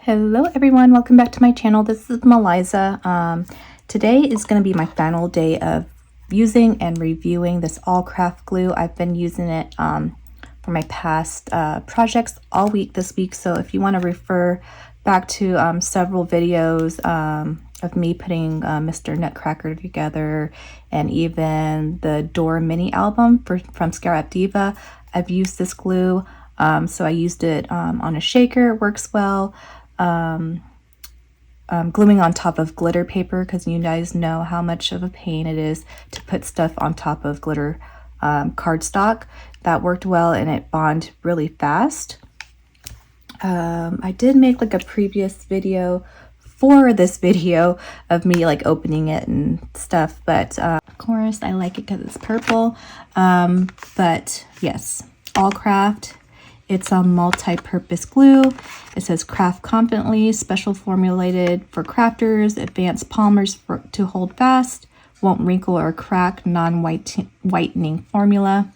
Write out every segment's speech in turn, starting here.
Hello everyone, welcome back to my channel. This is Meliza. Today is going to be my final day of using and reviewing this all craft glue. I've been using it for my past projects all week this week, so if you want to refer back to several videos of me putting Mr. Nutcracker together and even the Door mini album from Scare Up Diva, I've used this glue. So I used it on a shaker. It works well. Gluing on top of glitter paper, because you guys know how much of a pain it is to put stuff on top of glitter cardstock. That worked well and it bonded really fast. I did make like a previous video for this video of me like opening it and stuff, but of course I like it because it's purple. But yes, all craft. It's a multi-purpose glue. It says craft confidently, special formulated for crafters, advanced polymers to hold fast, won't wrinkle or crack, non-whitening formula,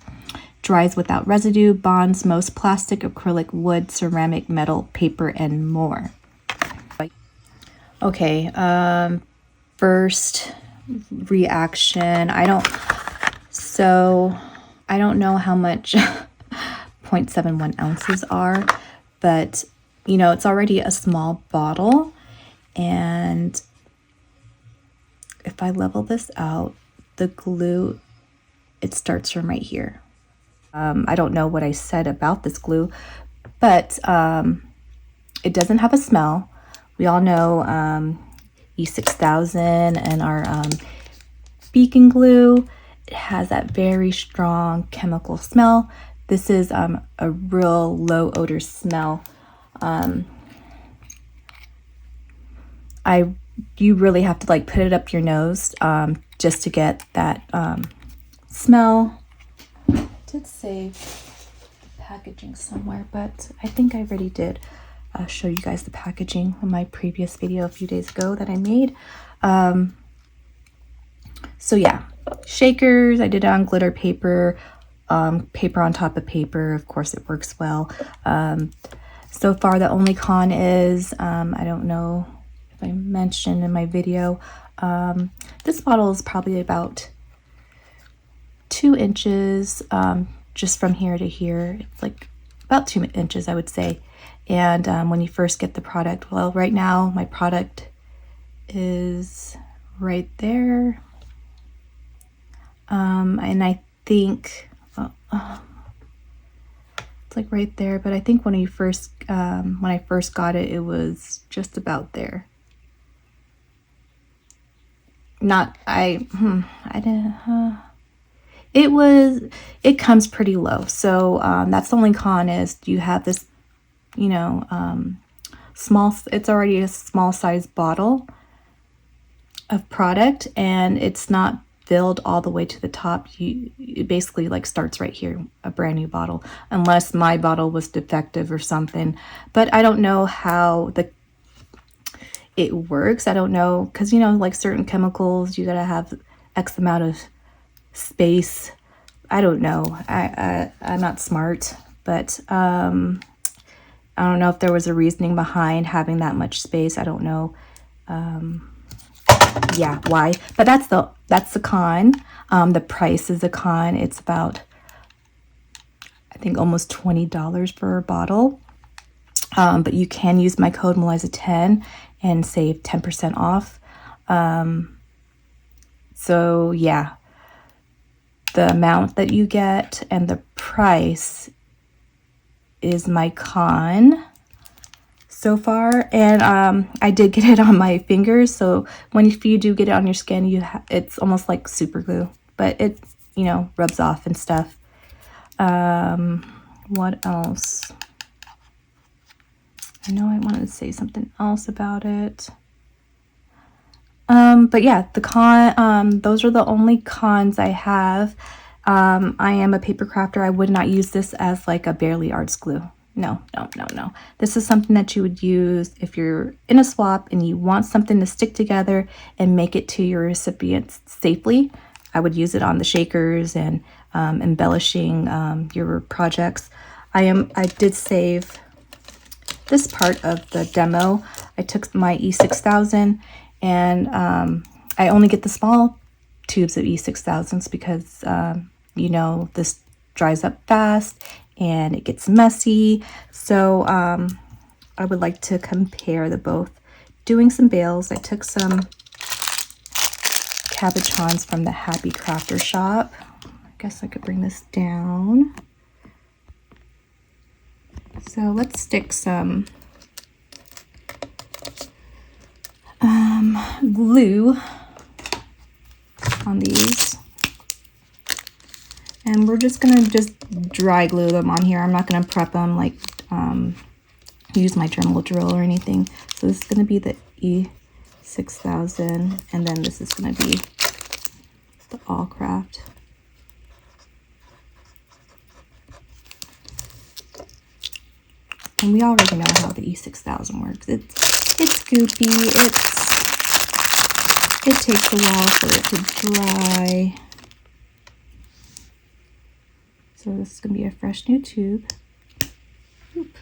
dries without residue, bonds most plastic, acrylic, wood, ceramic, metal, paper, and more. Okay, first reaction. I don't know how much 0.71 ounces are, but you know, it's already a small bottle, and if I level this out, the glue, it starts from right here. I don't know what I said about this glue, but it doesn't have a smell. We all know E6000 and our beacon glue, it has that very strong chemical smell. This is a real low odor smell. You really have to like put it up your nose just to get that smell. I did save the packaging somewhere, but I think I already did show you guys the packaging in my previous video a few days ago that I made. So yeah, shakers, I did it on glitter paper. Paper on top of paper, of course it works well. So far the only con is, I don't know if I mentioned in my video, this bottle is probably about 2 inches, just from here to here. It's like about 2 inches, I would say. And when you first get the product, well, right now my product is right there. And I think it's like right there, but I think when I first got it, it was just about there. It comes pretty low. So that's the only con is you have this, you know, it's already a small size bottle of product, and it's not filled all the way to the top. It basically like starts right here, a brand new bottle, unless my bottle was defective or something. But I don't know how it works. I don't know, because you know, like certain chemicals, you gotta have X amount of space. I don't know. I'm not smart, but I don't know if there was a reasoning behind having that much space. I don't know. Yeah, why? But that's the con. The price is a con. It's about, I think, almost $20 for a bottle. But you can use my code Meliza10 and save 10% off. So yeah, the amount that you get and the price is my con so far. And I did get it on my fingers, so if you do get it on your skin, it's almost like super glue, but it, you know, rubs off and stuff. What else? I know I wanted to say something else about it. But yeah, the con, those are the only cons I have. I am a paper crafter. I would not use this as like a Barely Arts glue. No. This is something that you would use if you're in a swap and you want something to stick together and make it to your recipients safely. I would use it on the shakers and embellishing your projects. I did save this part of the demo, I took my E6000 and I only get the small tubes of E6000s because, you know, this dries up fast and it gets messy. So I would like to compare the both. Doing some bales, I took some cabochons from the Happy Crafter shop. I guess I could bring this down. So let's stick some glue on these. And we're just gonna dry glue them on here. I'm not gonna prep them, like use my Dremel drill or anything. So this is gonna be the E6000, and then this is gonna be the All Craft. And we already know how the E6000 works. It's goopy. It takes a while for it to dry. So this is gonna be a fresh new tube. Oop.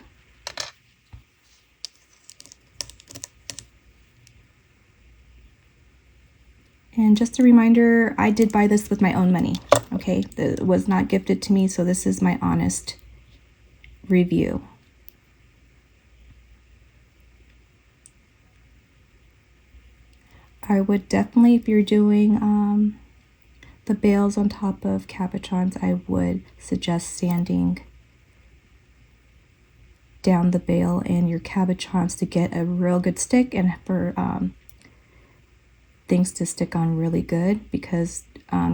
And just a reminder, I did buy this with my own money, okay? It was not gifted to me, so this is my honest review. I would definitely, if you're doing the bales on top of cabochons, I would suggest sanding down the bale and your cabochons to get a real good stick, and for things to stick on really good, because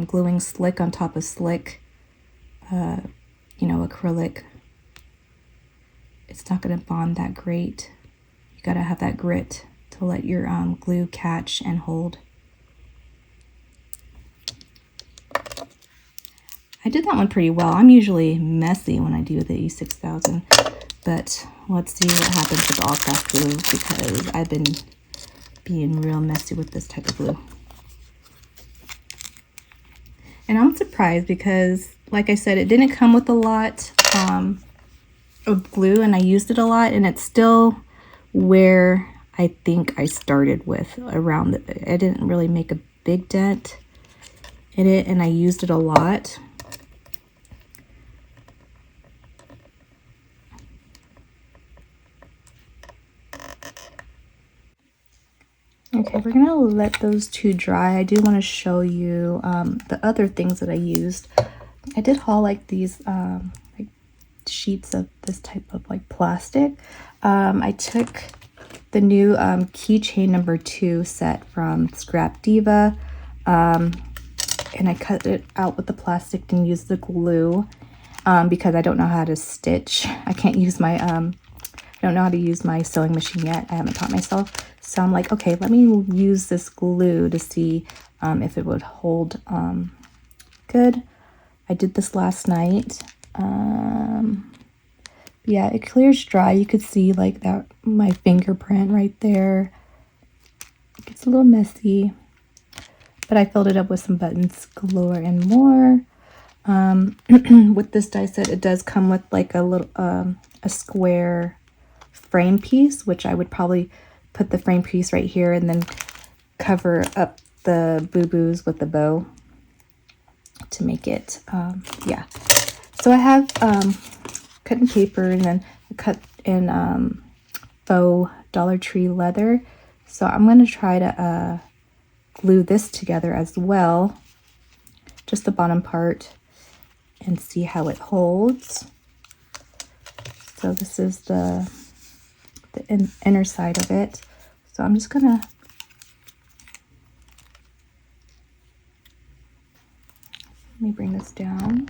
gluing slick on top of slick, you know, acrylic, it's not going to bond that great. You got to have that grit to let your glue catch and hold. I did that one pretty well. I'm usually messy when I do the E6000, but let's see what happens with All Craft glue, because I've been being real messy with this type of glue. And I'm surprised because, like I said, it didn't come with a lot of glue, and I used it a lot, and it's still where I think I started with. Around I didn't really make a big dent in it, and I used it a lot. Okay, we're gonna let those two dry. I do want to show you the other things that I used. I did haul like these like sheets of this type of like plastic. I took the new Keychain #2 set from Scrap Diva, and I cut it out with the plastic and used the glue because I don't know how to stitch. I can't use my I don't know how to use my sewing machine yet. I haven't taught myself. So I'm like, okay, let me use this glue to see if it would hold good. I did this last night. Yeah, it clears dry. You could see like that, my fingerprint right there. It gets a little messy, but I filled it up with some buttons galore and more. With this die set, it does come with like a little a square frame piece, which I would probably put the frame piece right here and then cover up the boo-boos with the bow to make it, yeah. So I have cut in paper, and then cut in faux Dollar Tree leather. So I'm going to try to glue this together as well, just the bottom part, and see how it holds. So this is the inner side of it. So I'm just gonna let me bring this down.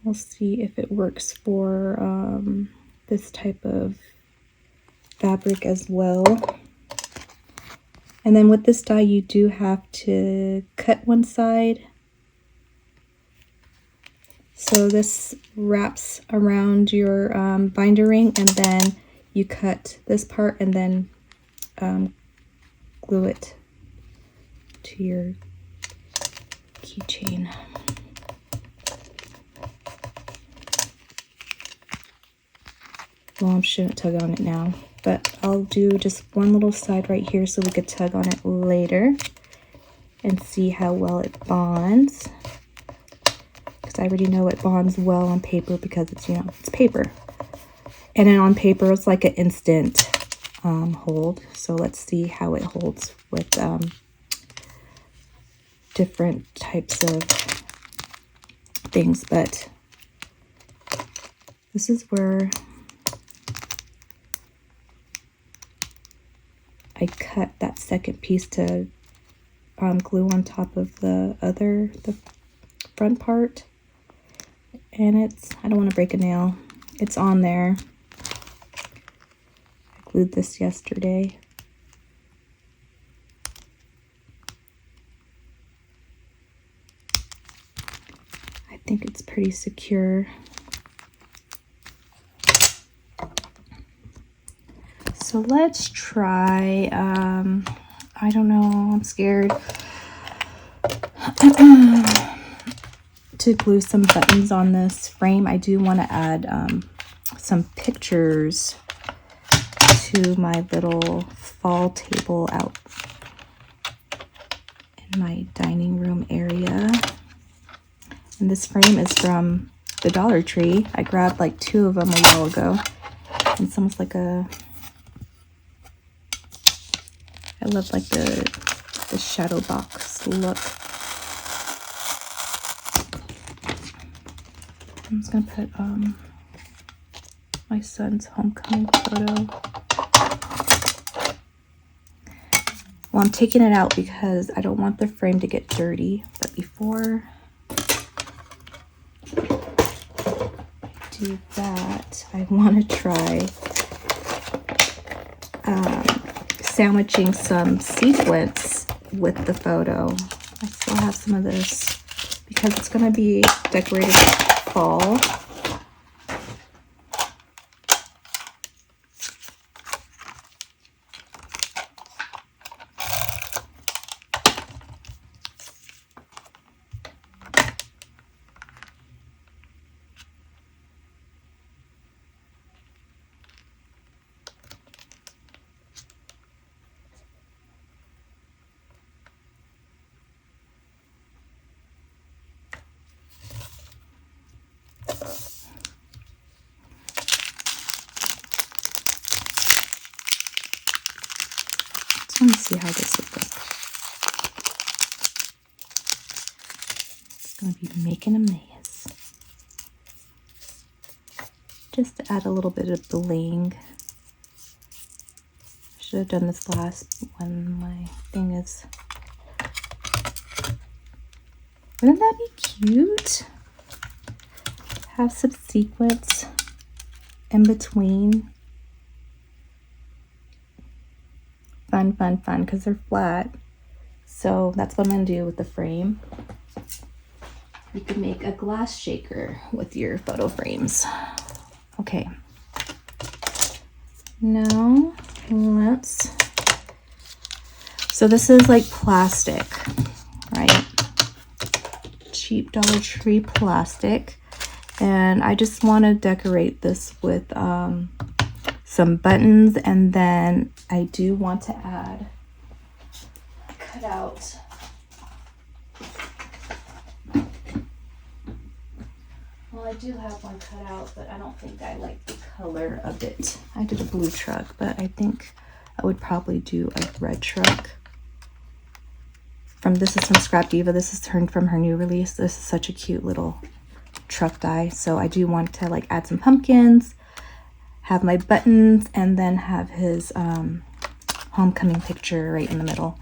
We'll see if it works for this type of fabric as well. And then with this die, you do have to cut one side. So this wraps around your binder ring, and then you cut this part and then glue it to your keychain. Well, I shouldn't tug on it now, but I'll do just one little side right here so we could tug on it later and see how well it bonds. Because I already know it bonds well on paper because it's, you know, it's paper. And then on paper, it's like an instant hold. So let's see how it holds with different types of things. But this is where I cut that second piece to glue on top of the front part. And it's, I don't want to break a nail. It's on there. I glued this yesterday. I think it's pretty secure. So let's try, I don't know, I'm scared to glue some buttons on this frame. I do want to add some pictures to my little fall table out in my dining room area. And this frame is from the Dollar Tree. I grabbed like 2 of them a while ago. And it's almost like a, I love like the shadow box look. I'm just gonna put my son's homecoming photo. Well, I'm taking it out because I don't want the frame to get dirty. But before I do that, I want to try sandwiching some sequins with the photo. I still have some of this because it's going to be decorated fall. Let me see how this would look. It's going to be making a mess. Just to add a little bit of bling. Should have done this last when my thing is. Wouldn't that be cute? Have some sequins in between. Fun, because they're flat. So that's what I'm going to do with the frame. You can make a glass shaker with your photo frames. Okay. Now, let's... So this is like plastic, right? Cheap Dollar Tree plastic. And I just want to decorate this with some buttons, and then I do want to add a cutout. Well, I do have one cut out, but I don't think I like the color of it. I did a blue truck, but I think I would probably do a red truck. This is from Scrap Diva. This is turned from her new release. This is such a cute little truck die. So I do want to like add some pumpkins, have my buttons, and then have his homecoming picture right in the middle.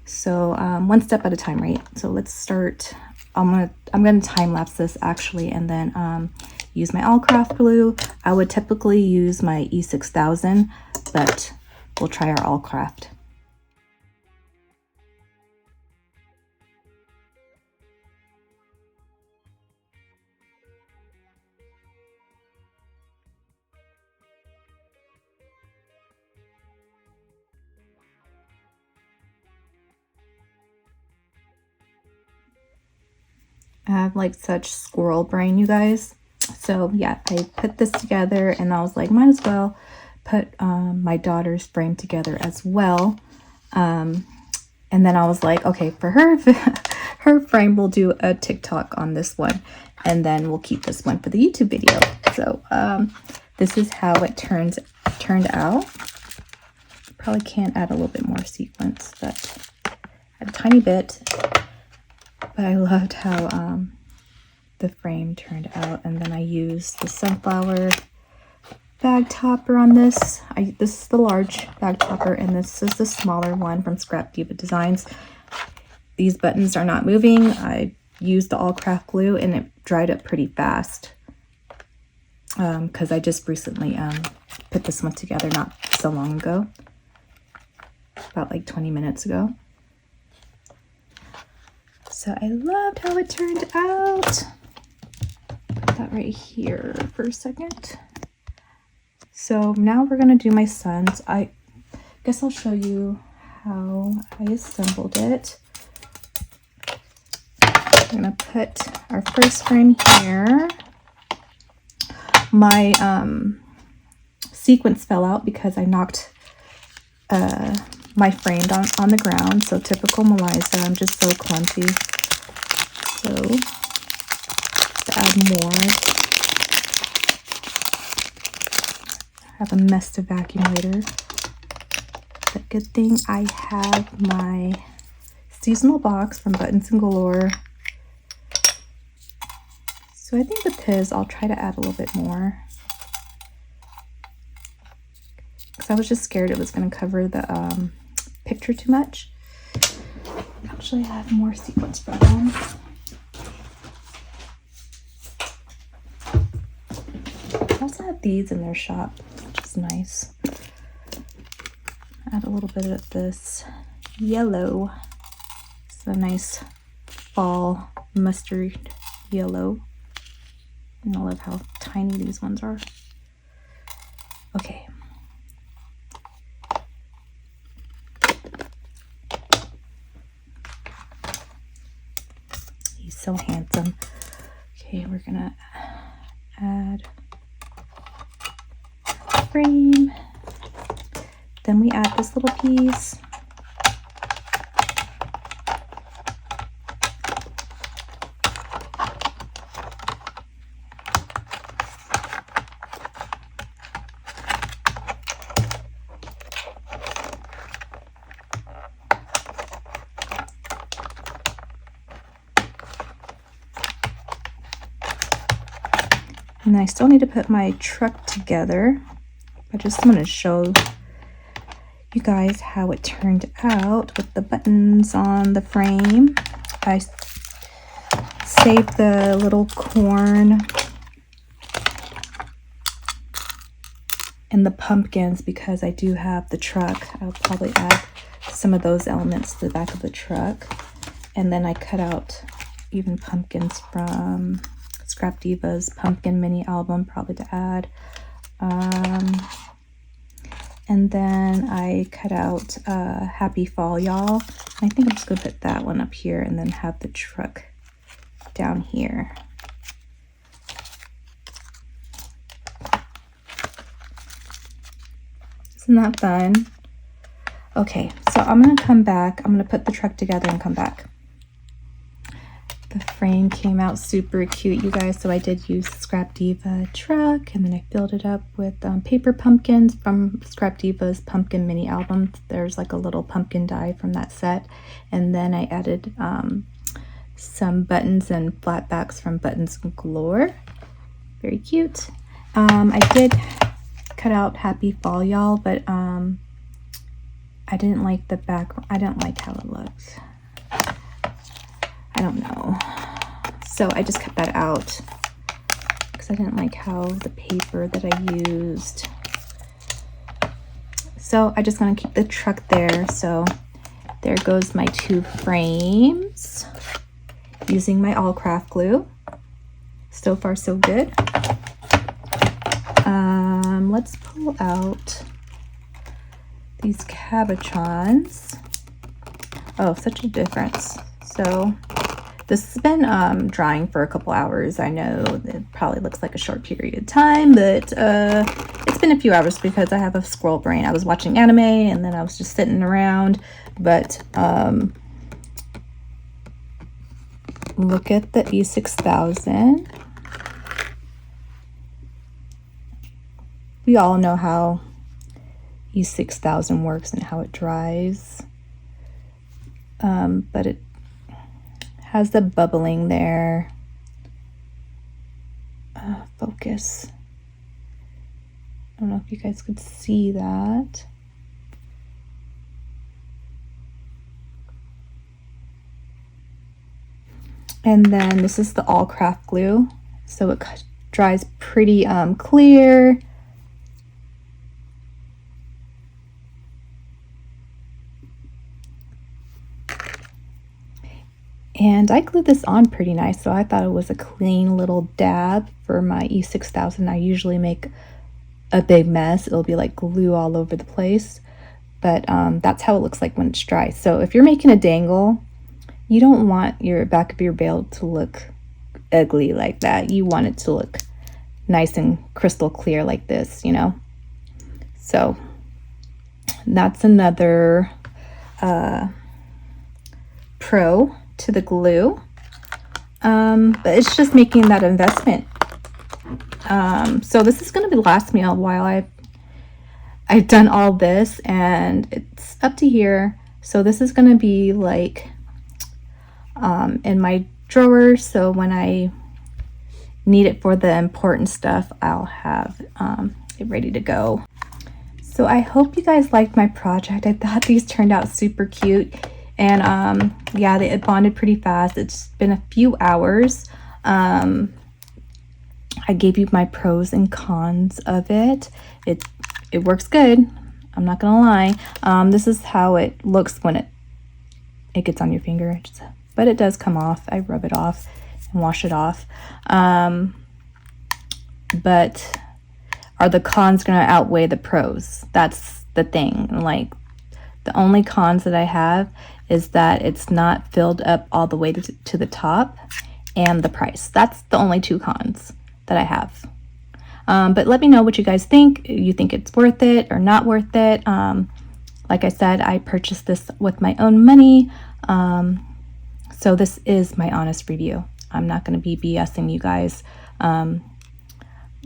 So one step at a time, right? So let's start. I'm gonna time lapse this actually, and then use my all craft glue. I would typically use my E6000, but we'll try our all craft. I have like such squirrel brain, you guys. So yeah, I put this together and I was like, might as well put my daughter's frame together as well. And then I was like, okay, for her, her frame, we'll do a TikTok on this one. And then we'll keep this one for the YouTube video. So this is how it turned out. Probably can add a little bit more sequins, but a tiny bit. But I loved how the frame turned out. And then I used the sunflower bag topper on this. This is the large bag topper, and this is the smaller one from Scrap Diva Designs. These buttons are not moving. I used the all craft glue and it dried up pretty fast because I just recently put this one together not so long ago, about like 20 minutes ago. So I loved how it turned out. Put that right here for a second. So now we're gonna do my son's. I guess I'll show you how I assembled it. I'm gonna put our first frame here. My sequence fell out because I knocked my frame on the ground. So typical Melissa, I'm just so clumsy. So to add more, I have a mess to vacuum later. But good thing I have my seasonal box from Buttons and Galore. So I think with his, I'll try to add a little bit more. Because I was just scared it was going to cover the picture too much. Actually, I have more sequins from them. I also have these in their shop, which is nice. Add a little bit of this yellow. It's a nice fall mustard yellow. And I love how tiny these ones are. Okay. He's so handsome. Okay, we're gonna add frame. Then we add this little piece. And then I still need to put my truck together. I just want to show you guys how it turned out with the buttons on the frame. I saved the little corn and the pumpkins because I do have the truck. I'll probably add some of those elements to the back of the truck. And then I cut out even pumpkins from Scrap Diva's pumpkin mini album, probably to add. And then I cut out Happy Fall Y'all. I think I'm just gonna put that one up here and then have the truck down here. Isn't that fun? Okay, so I'm gonna come back. I'm gonna put the truck together and come back. The frame came out super cute, you guys. So I did use the Scrap Diva truck, and then I filled it up with paper pumpkins from Scrap Diva's pumpkin mini album. There's like a little pumpkin die from that set. And then I added some buttons and flat backs from Buttons Galore. Very cute. I did cut out Happy Fall Y'all, but I didn't like the back. I didn't like how it looked. I don't know. So I just cut that out because I didn't like how the paper that I used. So I just want to keep the truck there. So there goes my two frames using my all craft glue. So far so good. Let's pull out these cabochons. Oh, such a difference. So This has been drying for a couple hours. I know it probably looks like a short period of time, but it's been a few hours because I have a squirrel brain. I was watching anime and then I was just sitting around, but look at the E6000. We all know how E6000 works and how it dries, but it has the bubbling there. Focus. I don't know if you guys could see that. And then this is the all craft glue, so it dries pretty clear. And I glued this on pretty nice, so I thought it was a clean little dab for my E6000. I usually make a big mess. It'll be like glue all over the place, but that's how it looks like when it's dry. So if you're making a dangle, you don't want your back of your bail to look ugly like that. You want it to look nice and crystal clear like this, you know? So that's another pro to the glue, but it's just making that investment. So this is going to last me a while. I've done all this and it's up to here, so this is going to be like in my drawer, so when I need it for the important stuff, I'll have it ready to go. So I hope you guys liked my project. I thought these turned out super cute. And yeah, they bonded pretty fast. It's been a few hours. I gave you my pros and cons of it. It works good. I'm not gonna lie. This is how it looks when it gets on your finger. But it does come off. I rub it off and wash it off. But are the cons gonna outweigh the pros? That's the thing. Like, the only cons that I have is that it's not filled up all the way to the top, and the price. That's the only two cons that I have. But let me know what you guys think. You think it's worth it or not worth it? Like I said, I purchased this with my own money. So this is my honest review. I'm not going to be BSing you guys.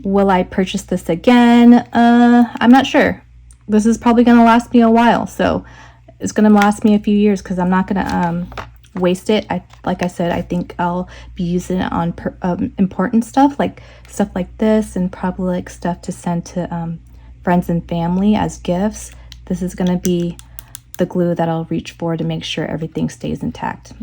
Will I purchase this again? I'm not sure. This is probably going to last me a while, so it's going to last me a few years because I'm not going to waste it. Like I said, I think I'll be using it on important stuff like this, and probably like stuff to send to friends and family as gifts. This is going to be the glue that I'll reach for to make sure everything stays intact.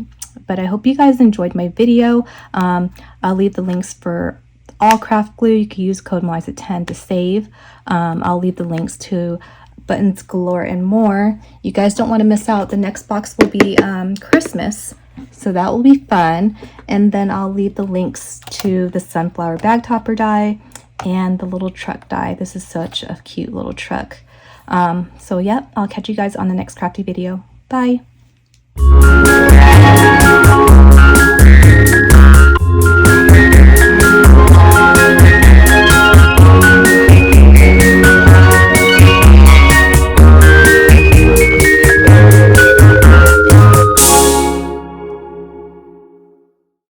But I hope you guys enjoyed my video. I'll leave the links for all craft glue. You can use code Melissa10 to save. I'll leave the links to Buttons Galore and more. You guys don't want to miss out. The next box will be Christmas, so that will be fun. And then I'll leave the links to the sunflower bag topper die and the little truck die. This is such a cute little truck. So yep, I'll catch you guys on the next crafty video. Bye.